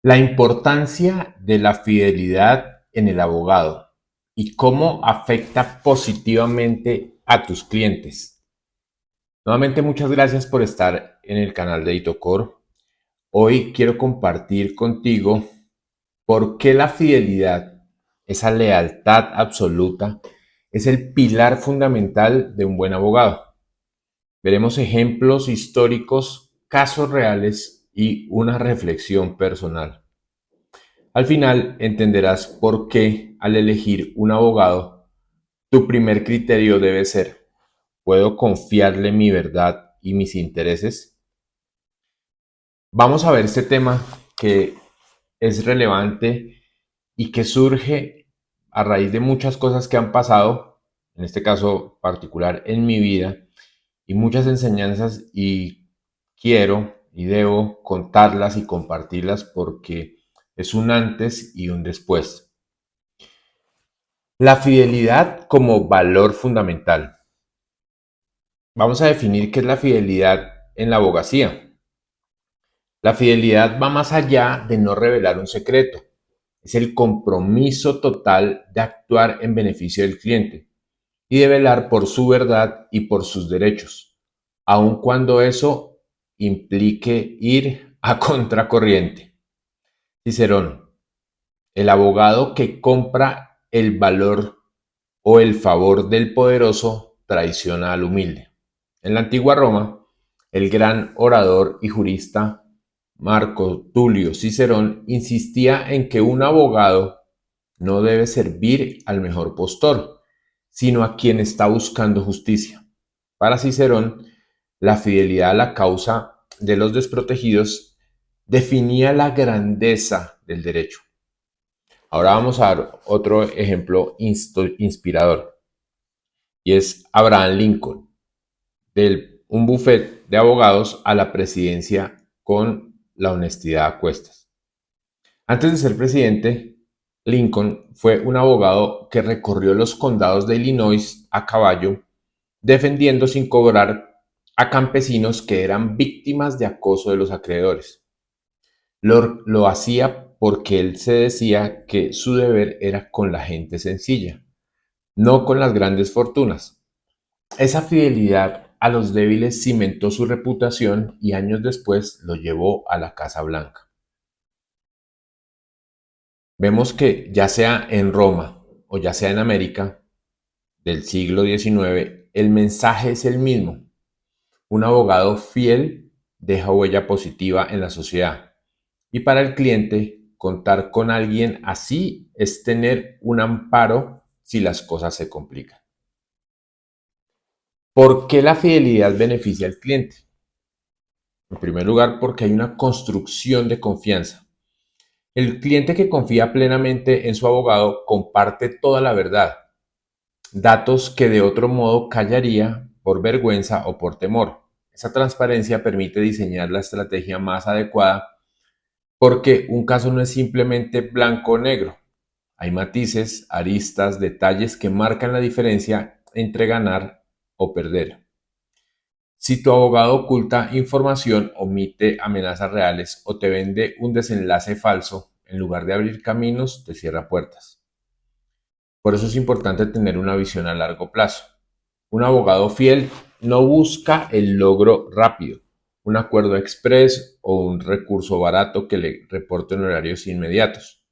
La importancia de la fidelidad en el abogado y cómo afecta positivamente a tus clientes. Nuevamente, muchas gracias por estar en el canal de Itocor. Hoy quiero compartir contigo por qué la fidelidad, esa lealtad absoluta, es el pilar fundamental de un buen abogado. Veremos ejemplos históricos, casos reales y una reflexión personal. Al final entenderás por qué al elegir un abogado, tu primer criterio debe ser: ¿puedo confiarle mi verdad y mis intereses? Vamos a ver este tema que es relevante y que surge a raíz de muchas cosas que han pasado, en este caso particular en mi vida, y muchas enseñanzas, y quiero y debo contarlas y compartirlas porque es un antes y un después. La fidelidad como valor fundamental. Vamos a definir qué es la fidelidad en la abogacía. La fidelidad va más allá de no revelar un secreto. Es el compromiso total de actuar en beneficio del cliente y de velar por su verdad y por sus derechos, aun cuando eso implique ir a contracorriente. Cicerón: el abogado que compra el valor o el favor del poderoso traiciona al humilde. En la antigua Roma, el gran orador y jurista Marco Tulio Cicerón insistía en que un abogado no debe servir al mejor postor, sino a quien está buscando justicia. Para Cicerón, la fidelidad a la causa de los desprotegidos definía la grandeza del derecho. Ahora vamos a dar otro ejemplo inspirador, y es Abraham Lincoln, de un bufete de abogados a la presidencia con la honestidad a cuestas. Antes de ser presidente, Lincoln fue un abogado que recorrió los condados de Illinois a caballo, defendiendo sin cobrar a campesinos que eran víctimas de acoso de los acreedores. Lo hacía porque él se decía que su deber era con la gente sencilla, no con las grandes fortunas. Esa fidelidad a los débiles cimentó su reputación y años después lo llevó a la Casa Blanca. Vemos que ya sea en Roma o ya sea en América del siglo XIX, el mensaje es el mismo. Un abogado fiel deja huella positiva en la sociedad. Y para el cliente, contar con alguien así es tener un amparo si las cosas se complican. ¿Por qué la fidelidad beneficia al cliente? En primer lugar, porque hay una construcción de confianza. El cliente que confía plenamente en su abogado comparte toda la verdad, datos que de otro modo callaría por vergüenza o por temor. Esa transparencia permite diseñar la estrategia más adecuada porque un caso no es simplemente blanco o negro. Hay matices, aristas, detalles que marcan la diferencia entre ganar o perder. Si tu abogado oculta información, omite amenazas reales o te vende un desenlace falso, en lugar de abrir caminos, te cierra puertas. Por eso es importante tener una visión a largo plazo. Un abogado fiel no busca el logro rápido, un acuerdo express o un recurso barato que le reporte en horarios inmediatos.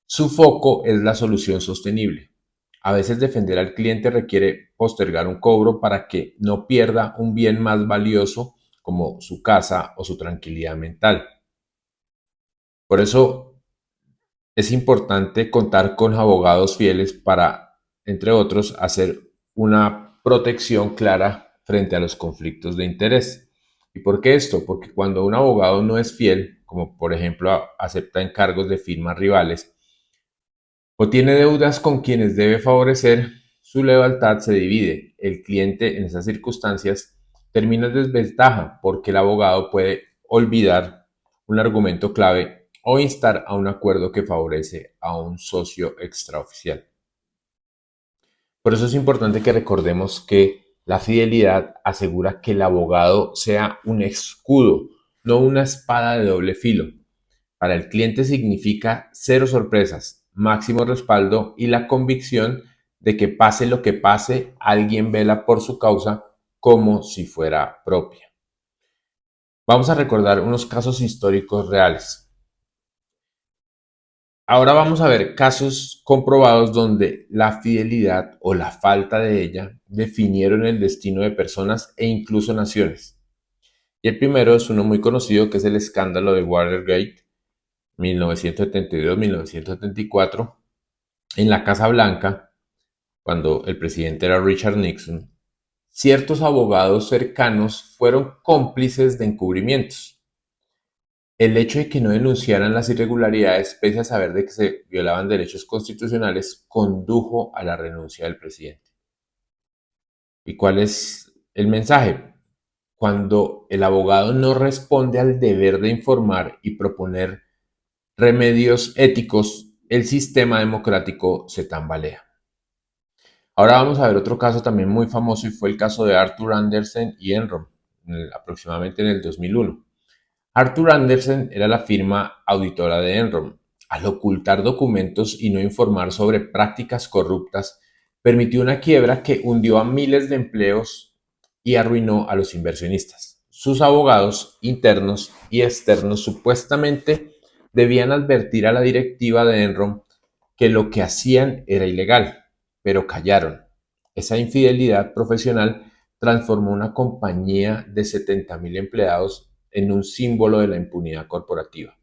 Su foco es la solución sostenible. A veces defender al cliente requiere postergar un cobro para que no pierda un bien más valioso como su casa o su tranquilidad mental. Por eso es importante contar con abogados fieles para, entre otros, hacer una protección clara frente a los conflictos de interés. ¿Y por qué esto? Porque cuando un abogado no es fiel, como por ejemplo acepta encargos de firmas rivales, o tiene deudas con quienes debe favorecer, su lealtad se divide. El cliente en esas circunstancias termina en desventaja porque el abogado puede olvidar un argumento clave o instar a un acuerdo que favorece a un socio extraoficial. Por eso es importante que recordemos que la fidelidad asegura que el abogado sea un escudo, no una espada de doble filo. Para el cliente significa cero sorpresas, máximo respaldo y la convicción de que pase lo que pase, alguien vela por su causa como si fuera propia. Vamos a recordar unos casos históricos reales. Ahora vamos a ver casos comprobados donde la fidelidad o la falta de ella definieron el destino de personas e incluso naciones. Y el primero es uno muy conocido que es el escándalo de Watergate, 1972-1974, en la Casa Blanca, cuando el presidente era Richard Nixon. Ciertos abogados cercanos fueron cómplices de encubrimientos. El hecho de que no denunciaran las irregularidades, pese a saber de que se violaban derechos constitucionales, condujo a la renuncia del presidente. ¿Y cuál es el mensaje? Cuando el abogado no responde al deber de informar y proponer remedios éticos, el sistema democrático se tambalea. Ahora vamos a ver otro caso también muy famoso y fue el caso de Arthur Andersen y Enron, aproximadamente en el 2001. Arthur Andersen era la firma auditora de Enron. Al ocultar documentos y no informar sobre prácticas corruptas, permitió una quiebra que hundió a miles de empleos y arruinó a los inversionistas. Sus abogados internos y externos supuestamente debían advertir a la directiva de Enron que lo que hacían era ilegal, pero callaron. Esa infidelidad profesional transformó una compañía de 70.000 empleados en un símbolo de la impunidad corporativa.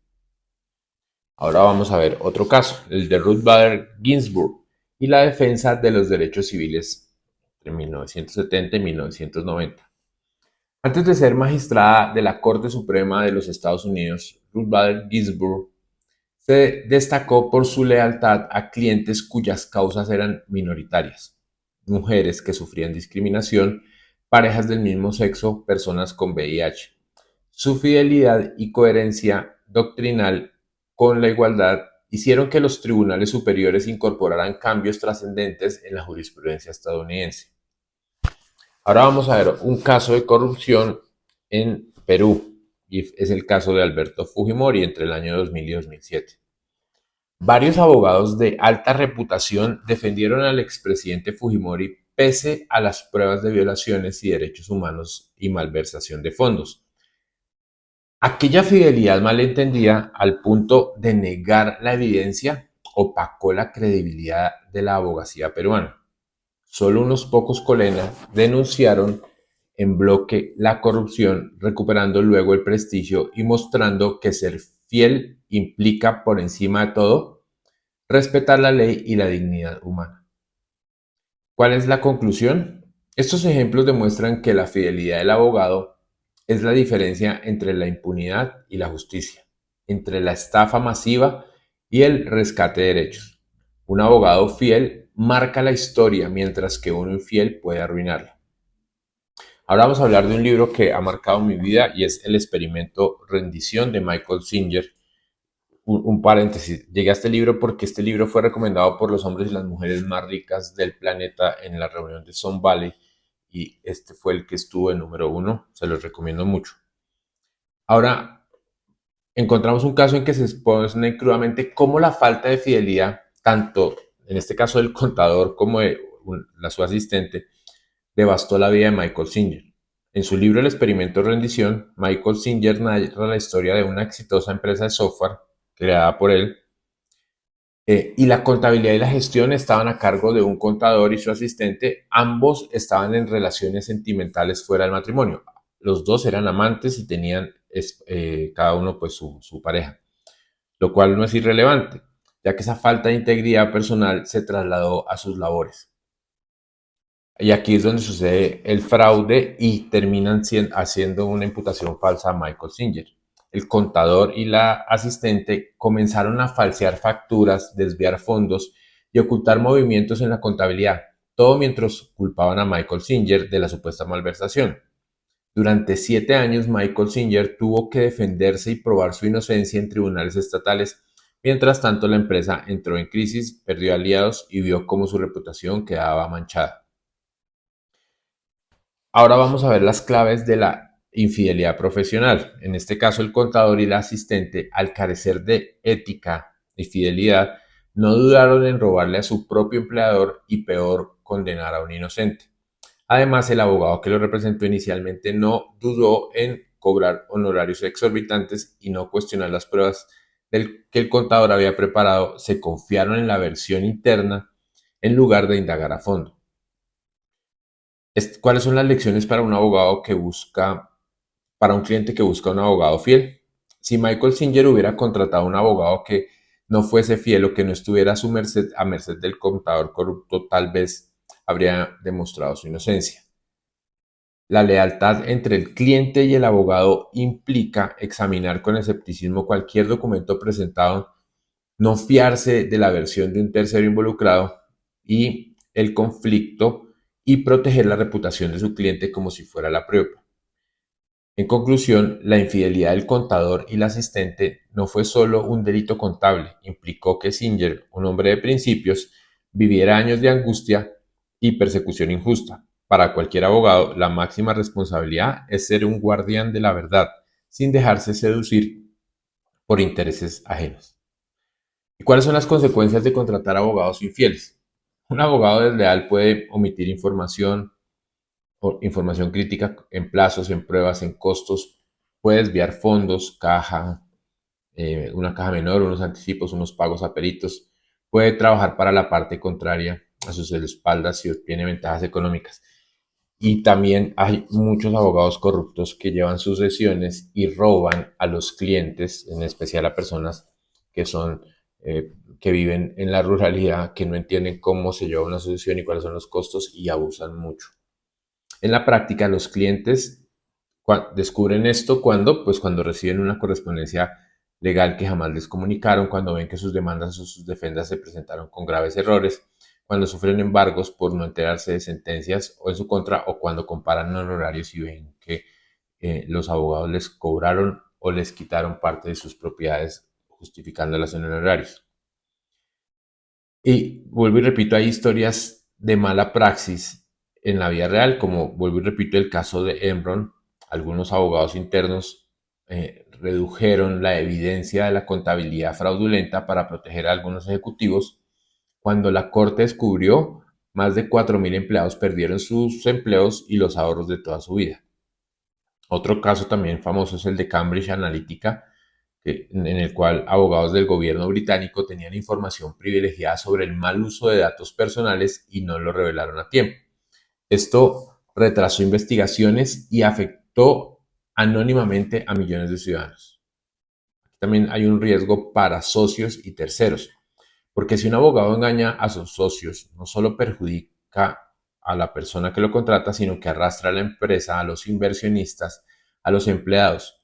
Ahora vamos a ver otro caso, el de Ruth Bader Ginsburg y la defensa de los derechos civiles entre 1970 y 1990. Antes de ser magistrada de la Corte Suprema de los Estados Unidos, Ruth Bader Ginsburg se destacó por su lealtad a clientes cuyas causas eran minoritarias, mujeres que sufrían discriminación, parejas del mismo sexo, personas con VIH. Su fidelidad y coherencia doctrinal con la igualdad hicieron que los tribunales superiores incorporaran cambios trascendentes en la jurisprudencia estadounidense. Ahora vamos a ver un caso de corrupción en Perú, y es el caso de Alberto Fujimori entre el año 2000 y 2007. Varios abogados de alta reputación defendieron al expresidente Fujimori pese a las pruebas de violaciones y derechos humanos y malversación de fondos. Aquella fidelidad malentendida al punto de negar la evidencia opacó la credibilidad de la abogacía peruana. Solo unos pocos colegas denunciaron en bloque la corrupción, recuperando luego el prestigio y mostrando que ser fiel implica, por encima de todo, respetar la ley y la dignidad humana. ¿Cuál es la conclusión? Estos ejemplos demuestran que la fidelidad del abogado es la diferencia entre la impunidad y la justicia, entre la estafa masiva y el rescate de derechos. Un abogado fiel marca la historia, mientras que uno infiel puede arruinarla. Ahora vamos a hablar de un libro que ha marcado mi vida y es El experimento Rendición de Michael Singer. Un paréntesis, llegué a este libro porque este libro fue recomendado por los hombres y las mujeres más ricas del planeta en la reunión de Sun Valley y este fue el que estuvo en número 1, se los recomiendo mucho. Ahora, encontramos un caso en que se expone crudamente cómo la falta de fidelidad, tanto en este caso del contador como de su asistente, devastó la vida de Michael Singer. En su libro El experimento de rendición, Michael Singer narra la historia de una exitosa empresa de software creada por él, y la contabilidad y la gestión estaban a cargo de un contador y su asistente. Ambos estaban en relaciones sentimentales fuera del matrimonio. Los dos eran amantes y tenían cada uno pues su pareja, lo cual no es irrelevante, ya que esa falta de integridad personal se trasladó a sus labores. Y aquí es donde sucede el fraude y terminan haciendo una imputación falsa a Michael Singer. El contador y la asistente comenzaron a falsear facturas, desviar fondos y ocultar movimientos en la contabilidad, todo mientras culpaban a Michael Singer de la supuesta malversación. Durante 7 años, Michael Singer tuvo que defenderse y probar su inocencia en tribunales estatales. Mientras tanto, la empresa entró en crisis, perdió aliados y vio cómo su reputación quedaba manchada. Ahora vamos a ver las claves de la infidelidad profesional. En este caso, el contador y el asistente, al carecer de ética y fidelidad, no dudaron en robarle a su propio empleador y peor, condenar a un inocente. Además, el abogado que lo representó inicialmente no dudó en cobrar honorarios exorbitantes y no cuestionar las pruebas que el contador había preparado. Se confiaron en la versión interna en lugar de indagar a fondo. ¿Cuáles son las lecciones para un abogado que busca, para un cliente que busca un abogado fiel? Si Michael Singer hubiera contratado a un abogado que no fuese fiel o que no estuviera a merced del contador corrupto, tal vez habría demostrado su inocencia. La lealtad entre el cliente y el abogado implica examinar con escepticismo cualquier documento presentado, no fiarse de la versión de un tercero involucrado y el conflicto y proteger la reputación de su cliente como si fuera la propia. En conclusión, la infidelidad del contador y el asistente no fue solo un delito contable, implicó que Singer, un hombre de principios, viviera años de angustia y persecución injusta. Para cualquier abogado, la máxima responsabilidad es ser un guardián de la verdad, sin dejarse seducir por intereses ajenos. ¿Y cuáles son las consecuencias de contratar abogados infieles? Un abogado desleal puede omitir información crítica en plazos, en pruebas, en costos, puede desviar fondos, una caja menor, unos anticipos, unos pagos a peritos, puede trabajar para la parte contraria a sus espaldas si obtiene ventajas económicas. Y también hay muchos abogados corruptos que llevan sus sesiones y roban a los clientes, en especial a personas que son que viven en la ruralidad, que no entienden cómo se lleva una sucesión y cuáles son los costos y abusan mucho. En la práctica, los clientes descubren esto cuando, pues cuando reciben una correspondencia legal que jamás les comunicaron, cuando ven que sus demandas o sus defensas se presentaron con graves errores, cuando sufren embargos por no enterarse de sentencias o en su contra, o cuando comparan honorarios y ven que los abogados les cobraron o les quitaron parte de sus propiedades justificándolas en honorarios. Y vuelvo y repito, hay historias de mala praxis en la vida real, como vuelvo y repito el caso de Enron. Algunos abogados internos redujeron la evidencia de la contabilidad fraudulenta para proteger a algunos ejecutivos. Cuando la corte descubrió, más de 4.000 empleados perdieron sus empleos y los ahorros de toda su vida. Otro caso también famoso es el de Cambridge Analytica, en el cual abogados del gobierno británico tenían información privilegiada sobre el mal uso de datos personales y no lo revelaron a tiempo. Esto retrasó investigaciones y afectó anónimamente a millones de ciudadanos. También hay un riesgo para socios y terceros, porque si un abogado engaña a sus socios, no solo perjudica a la persona que lo contrata, sino que arrastra a la empresa, a los inversionistas, a los empleados.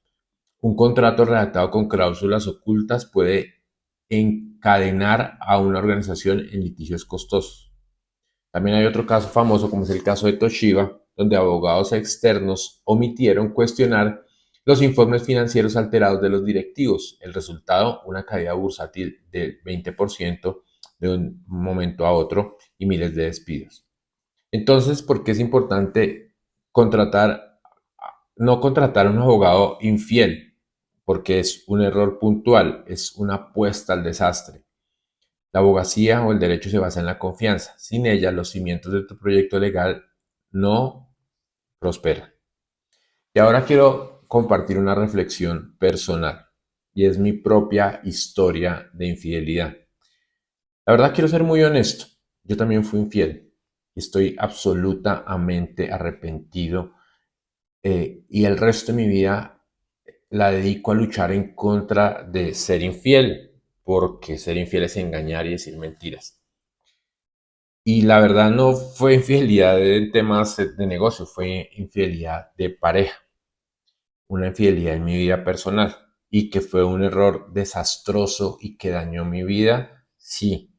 Un contrato redactado con cláusulas ocultas puede encadenar a una organización en litigios costosos. También hay otro caso famoso, como es el caso de Toshiba, donde abogados externos omitieron cuestionar los informes financieros alterados de los directivos. El resultado, una caída bursátil del 20% de un momento a otro y miles de despidos. Entonces, ¿por qué es importante no contratar a un abogado infiel? Porque es un error puntual, es una apuesta al desastre. La abogacía o el derecho se basa en la confianza. Sin ella, los cimientos de tu proyecto legal no prosperan. Y ahora quiero compartir una reflexión personal y es mi propia historia de infidelidad. La verdad quiero ser muy honesto. Yo también fui infiel y estoy absolutamente arrepentido y el resto de mi vida la dedico a luchar en contra de ser infiel, porque ser infiel es engañar y decir mentiras. Y la verdad no fue infidelidad en temas de negocio, fue infidelidad de pareja, una infidelidad en mi vida personal y que fue un error desastroso y que dañó mi vida, sí.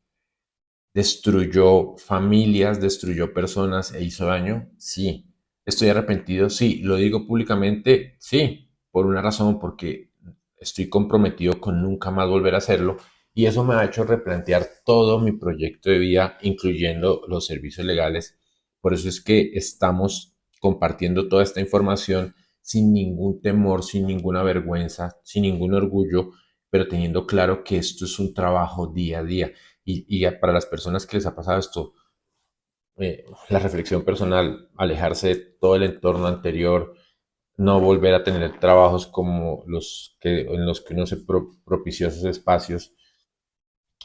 Destruyó familias, destruyó personas e hizo daño, sí. Estoy arrepentido, sí. Lo digo públicamente, sí. Por una razón, porque estoy comprometido con nunca más volver a hacerlo y eso me ha hecho replantear todo mi proyecto de vida, incluyendo los servicios legales. Por eso es que estamos compartiendo toda esta información sin ningún temor, sin ninguna vergüenza, sin ningún orgullo, pero teniendo claro que esto es un trabajo día a día. Y para las personas que les ha pasado esto, la reflexión personal, alejarse de todo el entorno anterior, no volver a tener trabajos como los que, en los que uno se propició esos espacios,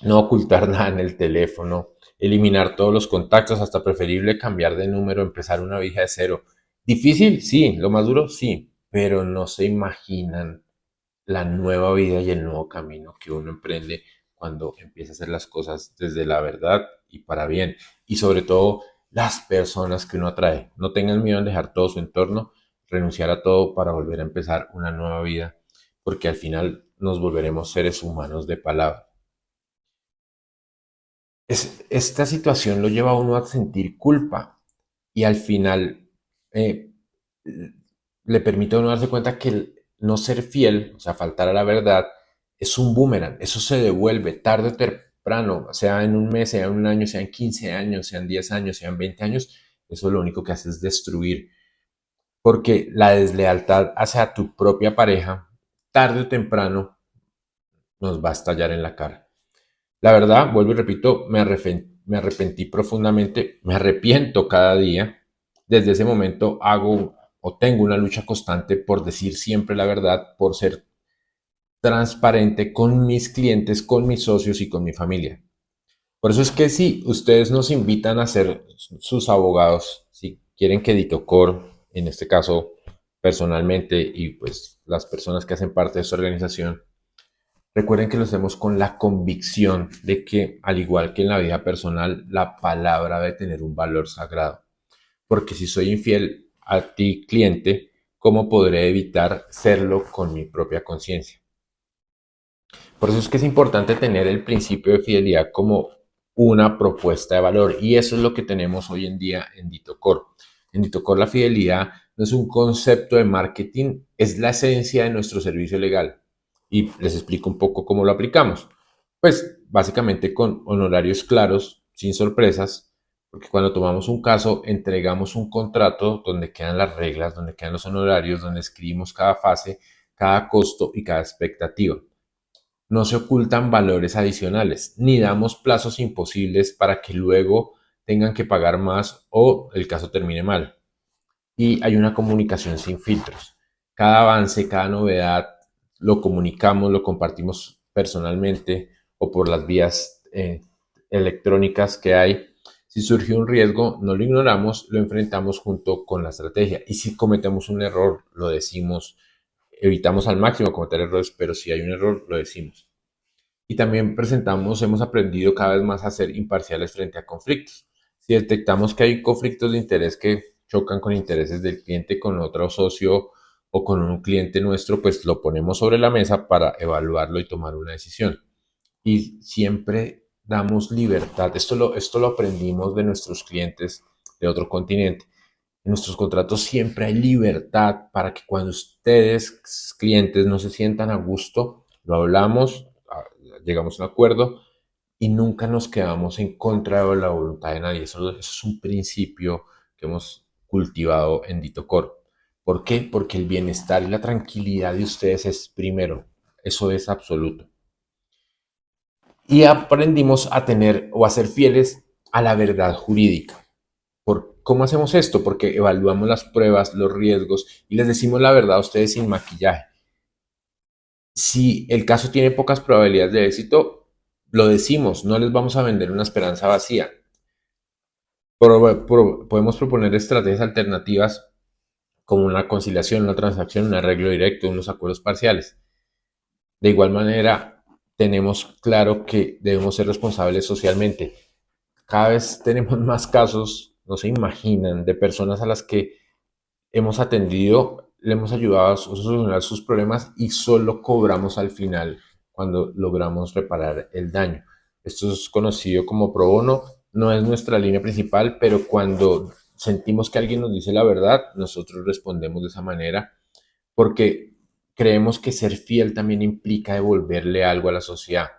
no ocultar nada en el teléfono, eliminar todos los contactos, hasta preferible cambiar de número, empezar una vida de cero. Difícil, sí, lo más duro, sí, pero no se imaginan la nueva vida y el nuevo camino que uno emprende cuando empieza a hacer las cosas desde la verdad y para bien. Y sobre todo, las personas que uno atrae. No tengan miedo en dejar todo su entorno, renunciar a todo para volver a empezar una nueva vida, porque al final nos volveremos seres humanos de palabra. Esta situación lo lleva a uno a sentir culpa y al final eh, le permite a uno darse cuenta que el no ser fiel, o sea, faltar a la verdad, es un boomerang. Eso se devuelve tarde o temprano, sea en un mes, sea en un año, sea en 15 años, sean 10 años, sean 20 años. Eso lo único que hace es destruir. Porque la deslealtad hacia tu propia pareja, tarde o temprano, nos va a estallar en la cara. La verdad, vuelvo y repito, me arrepentí profundamente, me arrepiento cada día. Desde ese momento hago o tengo una lucha constante por decir siempre la verdad, por ser transparente con mis clientes, con mis socios y con mi familia. Por eso es que si ustedes nos invitan a ser sus abogados, si quieren que Ditocor, en este caso personalmente, y pues las personas que hacen parte de esta organización, recuerden que lo hacemos con la convicción de que, al igual que en la vida personal, la palabra debe tener un valor sagrado. Porque si soy infiel a ti, cliente, ¿cómo podré evitar serlo con mi propia conciencia? Por eso es que es importante tener el principio de fidelidad como una propuesta de valor. Y eso es lo que tenemos hoy en día en Ditocor. En Ditocor la fidelidad no es un concepto de marketing, es la esencia de nuestro servicio legal. Y les explico un poco cómo lo aplicamos. Pues básicamente con honorarios claros, sin sorpresas, porque cuando tomamos un caso entregamos un contrato donde quedan las reglas, donde quedan los honorarios, donde escribimos cada fase, cada costo y cada expectativa. No se ocultan valores adicionales, ni damos plazos imposibles para que luego tengan que pagar más o el caso termine mal. Y hay una comunicación sin filtros. Cada avance, cada novedad lo comunicamos, lo compartimos personalmente o por las vías electrónicas que hay. Si surge un riesgo, no lo ignoramos, lo enfrentamos junto con la estrategia. Y si cometemos un error, lo decimos. Evitamos al máximo cometer errores, pero si hay un error, lo decimos. Y también presentamos, hemos aprendido cada vez más a ser imparciales frente a conflictos. Si detectamos que hay conflictos de interés que chocan con intereses del cliente, con otro socio o con un cliente nuestro, pues lo ponemos sobre la mesa para evaluarlo y tomar una decisión. Y siempre damos libertad. Esto lo aprendimos de nuestros clientes de otro continente. En nuestros contratos siempre hay libertad para que cuando ustedes, clientes, no se sientan a gusto, lo hablamos, llegamos a un acuerdo y nunca nos quedamos en contra de la voluntad de nadie. Eso es un principio que hemos cultivado en Ditocor. ¿Por qué? Porque el bienestar y la tranquilidad de ustedes es primero. Eso es absoluto. Y aprendimos a tener o a ser fieles a la verdad jurídica. ¿Cómo hacemos esto? Porque evaluamos las pruebas, los riesgos y les decimos la verdad a ustedes sin maquillaje. Si el caso tiene pocas probabilidades de éxito, lo decimos, no les vamos a vender una esperanza vacía. Podemos proponer estrategias alternativas como una conciliación, una transacción, un arreglo directo, unos acuerdos parciales. De igual manera, tenemos claro que debemos ser responsables socialmente. Cada vez tenemos más casos, no se imaginan, de personas a las que hemos atendido, le hemos ayudado a solucionar sus problemas y solo cobramos al final cuando logramos reparar el daño. Esto es conocido como pro bono, no es nuestra línea principal, pero cuando sentimos que alguien nos dice la verdad, nosotros respondemos de esa manera porque creemos que ser fiel también implica devolverle algo a la sociedad.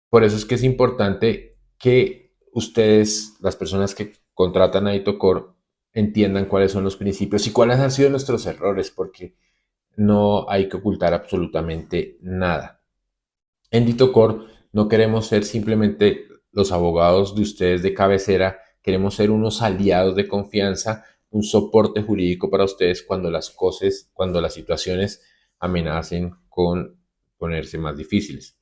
Por eso es que es importante que ustedes, las personas que contratan a Itocor, entiendan cuáles son los principios y cuáles han sido nuestros errores, porque no hay que ocultar absolutamente nada. En Ditocor no queremos ser simplemente los abogados de ustedes de cabecera, queremos ser unos aliados de confianza, un soporte jurídico para ustedes cuando las cosas, cuando las situaciones amenacen con ponerse más difíciles.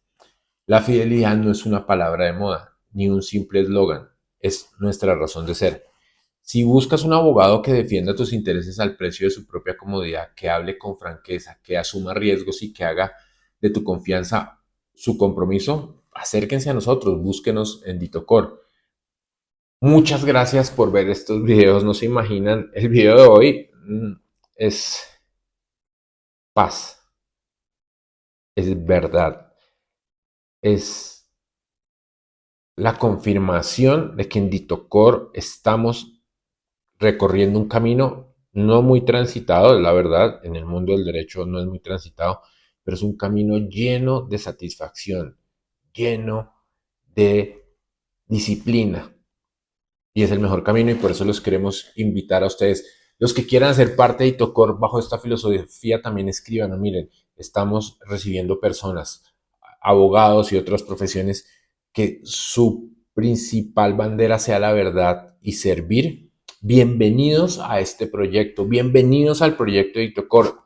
La fidelidad no es una palabra de moda, ni un simple eslogan, es nuestra razón de ser. Si buscas un abogado que defienda tus intereses al precio de su propia comodidad, que hable con franqueza, que asuma riesgos y que haga de tu confianza su compromiso, acérquense a nosotros, búsquenos en Ditocor. Muchas gracias por ver estos videos. No se imaginan, el video de hoy es paz, es verdad, es la confirmación de que en Ditocor estamos recorriendo un camino no muy transitado, la verdad, en el mundo del derecho no es muy transitado, pero es un camino lleno de satisfacción, lleno de disciplina. Y es el mejor camino y por eso los queremos invitar a ustedes. Los que quieran ser parte de Itocor bajo esta filosofía también escriban, miren, estamos recibiendo personas, abogados y otras profesiones que su principal bandera sea la verdad y servir. Bienvenidos a este proyecto, bienvenidos al proyecto de Itocor.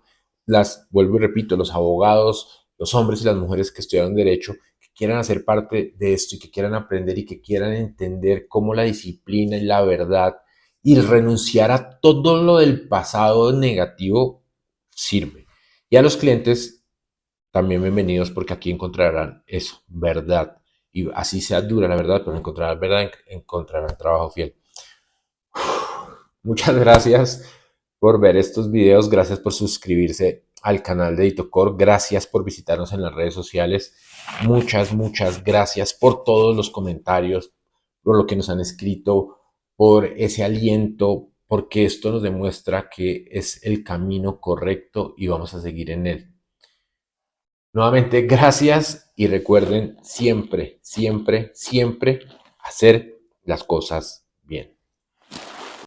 Vuelvo y repito, los abogados, los hombres y las mujeres que estudiaron derecho, que quieran hacer parte de esto y que quieran aprender y que quieran entender cómo la disciplina y la verdad y renunciar a todo lo del pasado negativo sirve. Y a los clientes también bienvenidos porque aquí encontrarán eso, verdad. Y así sea dura la verdad, pero encontrarán verdad, encontrarán trabajo fiel. Muchas gracias por ver estos videos, gracias por suscribirse al canal de Ditocor, gracias por visitarnos en las redes sociales, muchas gracias por todos los comentarios, por lo que nos han escrito, por ese aliento, porque esto nos demuestra que es el camino correcto y vamos a seguir en él. Nuevamente, gracias y recuerden siempre hacer las cosas bien.